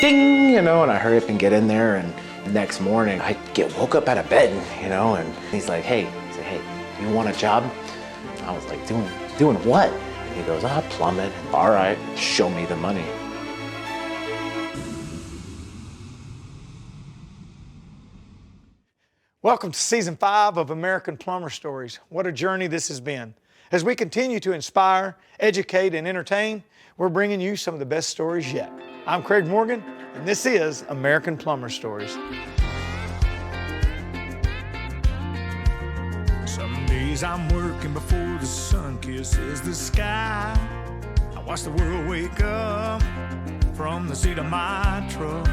ding, and I hurry up and get in there, and the next morning I get woke up out of bed, and he's like, hey, you want a job? I was like, doing what? And he goes, plumbing. All right, show me the money. Welcome to Season 5 of American Plumber Stories. What a journey this has been. As we continue to inspire, educate, and entertain, we're bringing you some of the best stories yet. I'm Craig Morgan, and this is American Plumber Stories. Some days I'm working before the sun kisses the sky. I watch the world wake up from the seat of my truck.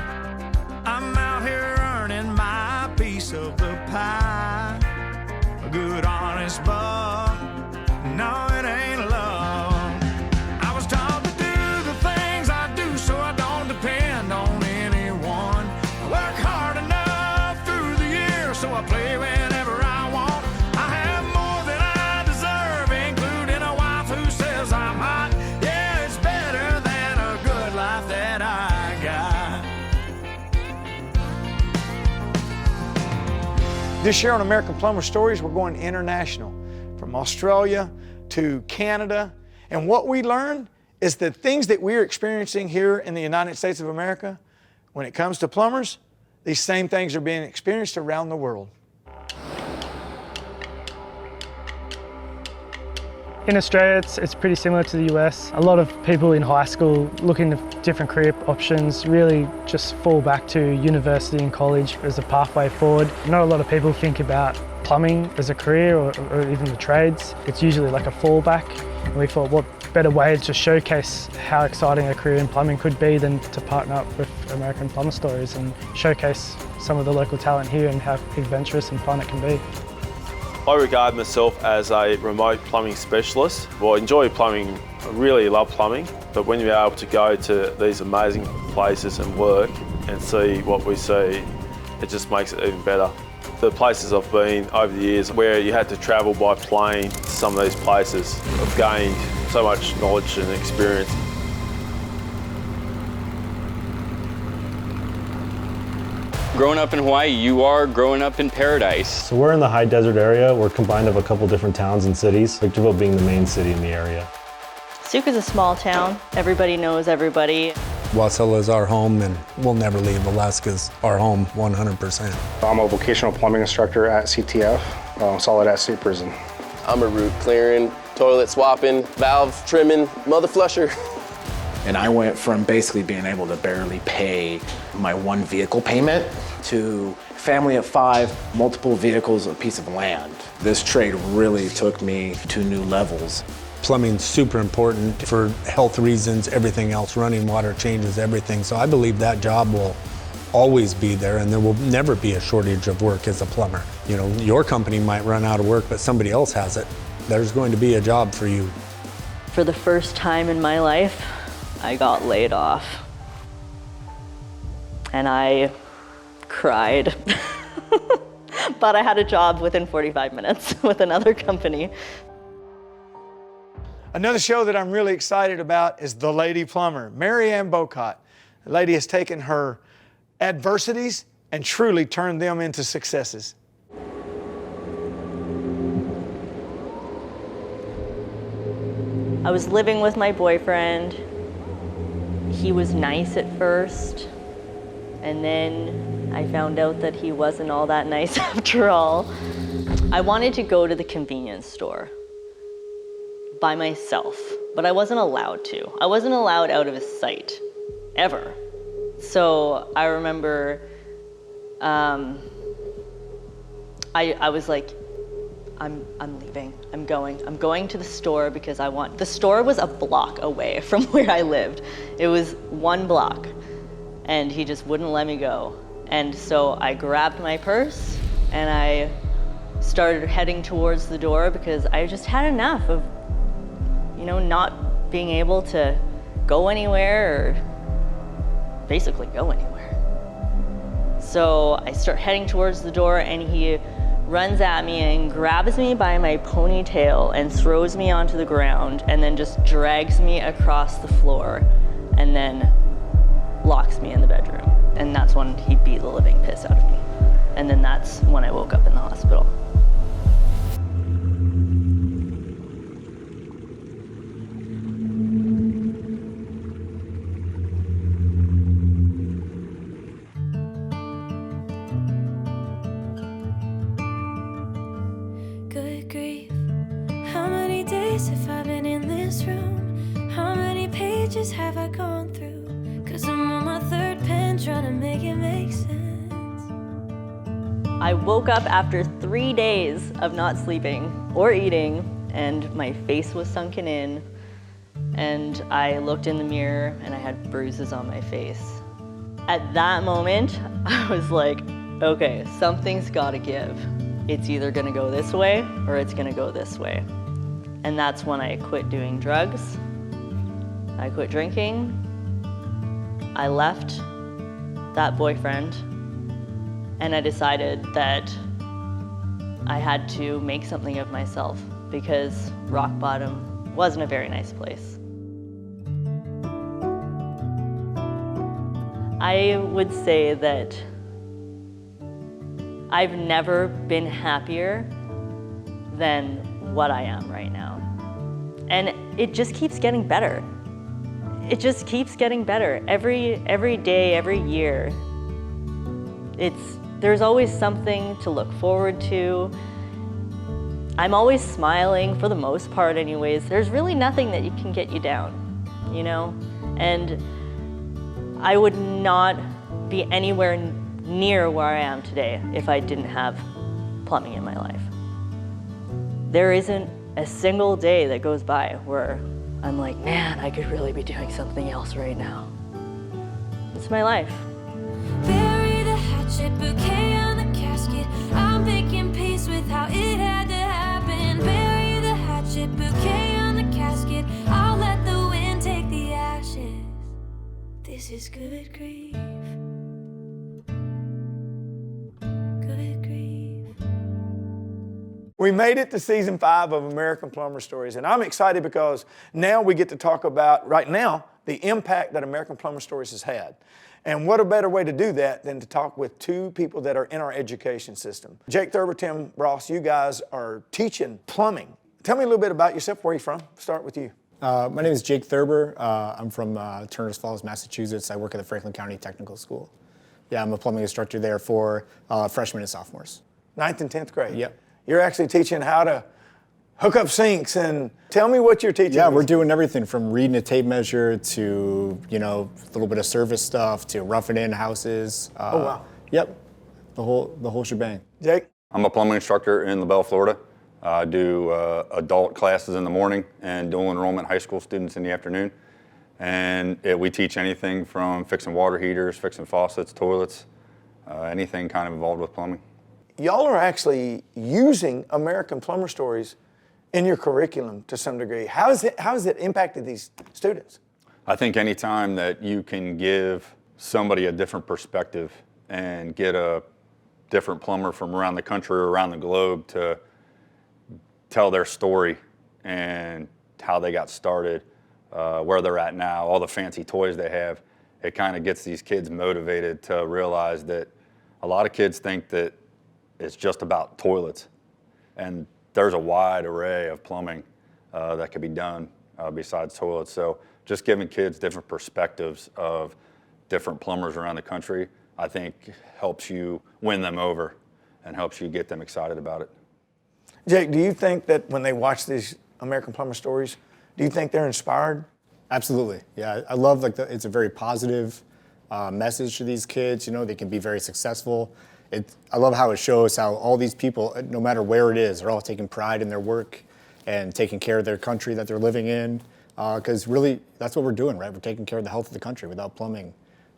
I'm out here earning my piece of the pie. A good honest buck, no it ain't love. I was taught to do the things I do so I don't depend on anyone. I work hard enough through the year so I play whenever I want. I have more than I deserve, including a wife who says I'm hot. Yeah, it's better than a good life that I got. This year on American Plumber Stories, we're going international, from Australia to Canada. And what we learned is that things that we're experiencing here in the United States of America, when it comes to plumbers, these same things are being experienced around the world. In Australia, it's pretty similar to the US. A lot of people in high school looking at different career options really just fall back to university and college as a pathway forward. Not a lot of people think about plumbing as a career or even the trades. It's usually like a fallback. And we thought, what better way to showcase how exciting a career in plumbing could be than to partner up with American Plumber Stories and showcase some of the local talent here and how adventurous and fun it can be. I regard myself as a remote plumbing specialist. Well, I enjoy plumbing, I really love plumbing, but when you're able to go to these amazing places and work and see what we see, it just makes it even better. The places I've been over the years where you had to travel by plane to some of these places, I've gained so much knowledge and experience. Growing up in Hawaii, you are growing up in paradise. So we're in the high desert area. We're combined of a couple different towns and cities, Victorville being the main city in the area. Suka's a small town. Everybody knows everybody. Wasilla is our home, and we'll never leave. Alaska's our home 100%. I'm a vocational plumbing instructor at CTF, Solid at State Prison. I'm a root clearing, toilet swapping, valve trimming, mother flusher. And I went from basically being able to barely pay my one vehicle payment to family of 5, multiple vehicles, a piece of land. This trade really took me to new levels. Plumbing's super important for health reasons, everything else. Running water changes everything. So I believe that job will always be there, and there will never be a shortage of work as a plumber. You know, your company might run out of work, but somebody else has it. There's going to be a job for you. For the first time in my life, I got laid off. And I cried. But I had a job within 45 minutes with another company. Another show that I'm really excited about is The Lady Plumber, Mary Ann Bocott. The lady has taken her adversities and truly turned them into successes. I was living with my boyfriend. He was nice at first, and then I found out that he wasn't all that nice after all. I wanted to go to the convenience store by myself, but I wasn't allowed to. I wasn't allowed out of his sight, ever. So I remember I was like, I'm leaving, I'm going to the store because the store was a block away from where I lived. It was 1 block, and he just wouldn't let me go. And so I grabbed my purse and I started heading towards the door because I just had enough of, not being able to go anywhere or basically go anywhere. So I start heading towards the door, and he runs at me and grabs me by my ponytail and throws me onto the ground and then just drags me across the floor and then locks me in the bedroom. And that's when he beat the living piss out of me. And then that's when I woke up in the hospital. Good grief, how many days have I been in this room? How many pages have I gone through? 'Cause I'm on my third pen trying to make it make sense. I woke up after 3 days of not sleeping or eating, and my face was sunken in, and I looked in the mirror and I had bruises on my face. At that moment, I was like, okay, something's gotta give. It's either gonna go this way or it's gonna go this way. And that's when I quit doing drugs. I quit drinking. I left that boyfriend, and I decided that I had to make something of myself because rock bottom wasn't a very nice place. I would say that I've never been happier than what I am right now. And it just keeps getting better. It just keeps getting better. Every day, every year, there's always something to look forward to. I'm always smiling for the most part anyways. There's really nothing that can get you down, you know? And I would not be anywhere near where I am today if I didn't have plumbing in my life. There isn't a single day that goes by where I'm like, man, I could really be doing something else right now. It's my life. Bury the hatchet, bouquet on the casket. I'm making peace with how it had to happen. Bury the hatchet, bouquet on the casket. I'll let the wind take the ashes. This is good grief. We made it to season 5 of American Plumber Stories, and I'm excited because now we get to talk about, right now, the impact that American Plumber Stories has had. And what a better way to do that than to talk with two people that are in our education system. Jake Thurber, Tim Ross, you guys are teaching plumbing. Tell me a little bit about yourself. Where are you from? Start with you. My name is Jake Thurber. I'm from Turners Falls, Massachusetts. I work at the Franklin County Technical School. Yeah, I'm a plumbing instructor there for freshmen and sophomores. 9th and 10th grade? Yep. You're actually teaching how to hook up sinks, and tell me what you're teaching. Yeah, we're doing everything from reading a tape measure to, you know, a little bit of service stuff to roughing in houses. Oh, wow. Yep, the whole shebang. Jake? I'm a plumbing instructor in LaBelle, Florida. I do adult classes in the morning and dual enrollment high school students in the afternoon. And we teach anything from fixing water heaters, fixing faucets, toilets, anything kind of involved with plumbing. Y'all are actually using American Plumber Stories in your curriculum to some degree. How has it impacted these students? I think anytime that you can give somebody a different perspective and get a different plumber from around the country or around the globe to tell their story and how they got started, where they're at now, all the fancy toys they have, it kind of gets these kids motivated to realize that a lot of kids think that it's just about toilets, and there's a wide array of plumbing that can be done besides toilets. So just giving kids different perspectives of different plumbers around the country, I think helps you win them over and helps you get them excited about it. Jake, do you think that when they watch these American Plumber Stories, do you think they're inspired? Absolutely, yeah. I love it's a very positive message to these kids. You know, they can be very successful. I love how it shows how all these people, no matter where it is, are all taking pride in their work and taking care of their country that they're living in. Because really, that's what we're doing, right? We're taking care of the health of the country. Without plumbing,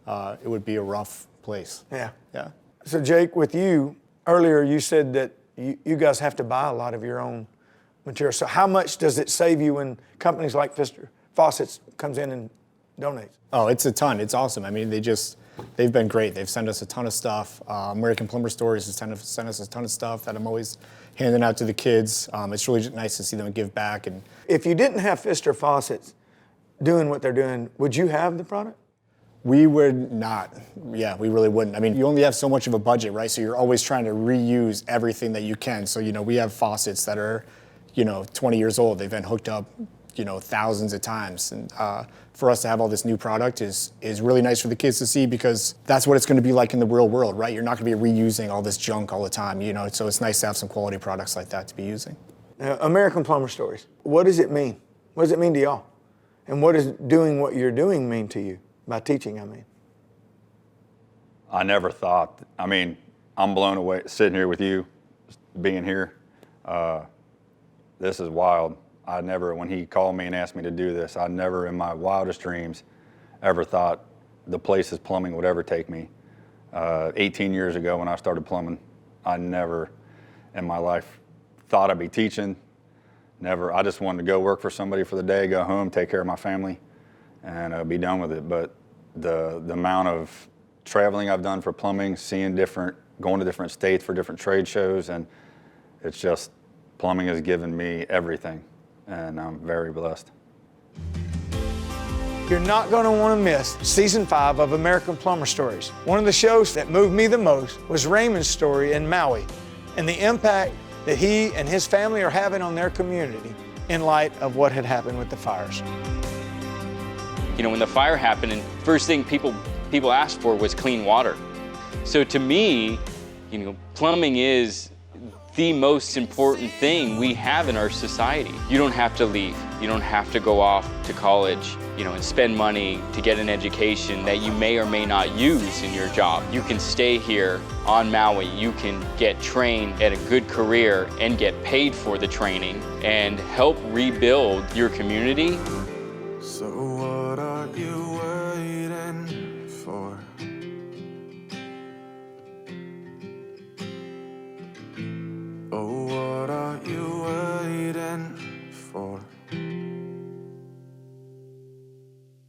it would be a rough place. Yeah. Yeah. So Jake, with you, earlier you said that you guys have to buy a lot of your own material. So how much does it save you when companies like Pfister Faucets comes in and donates? Oh, it's a ton. It's awesome. I mean, they've been great. They've sent us a ton of stuff. American Plumber Stories has sent us a ton of stuff that I'm always handing out to the kids. It's really nice to see them give back. And if you didn't have Pfister Faucets doing what they're doing, would you have the product? We would not. Yeah, we really wouldn't. I mean, you only have so much of a budget, right? So you're always trying to reuse everything that you can. So, we have faucets that are, 20 years old. They've been hooked up, thousands of times. And for us to have all this new product is really nice for the kids to see, because that's what it's going to be like in the real world, right? You're not going to be reusing all this junk all the time, So it's nice to have some quality products like that to be using. American Plumber Stories. What does it mean? What does it mean to y'all? And what does doing what you're doing mean to you? By teaching, I mean. I never thought, I'm blown away sitting here with you, being here. This is wild. When he called me and asked me to do this, I never in my wildest dreams ever thought the places plumbing would ever take me. 18 years ago when I started plumbing, I never in my life thought I'd be teaching. Never. I just wanted to go work for somebody for the day, go home, take care of my family, and be done with it. But the amount of traveling I've done for plumbing, going to different states for different trade shows, and it's just, plumbing has given me everything, and I'm very blessed. You're not going to want to miss Season 5 of American Plumber Stories. One of the shows that moved me the most was Raymond's story in Maui and the impact that he and his family are having on their community in light of what had happened with the fires. When the fire happened, and first thing people asked for was clean water. So to me, plumbing is the most important thing we have in our society. You don't have to leave. You don't have to go off to college, and spend money to get an education that you may or may not use in your job. You can stay here on Maui. You can get trained at a good career and get paid for the training and help rebuild your community. So what are you waiting for? Oh, what are you waiting for?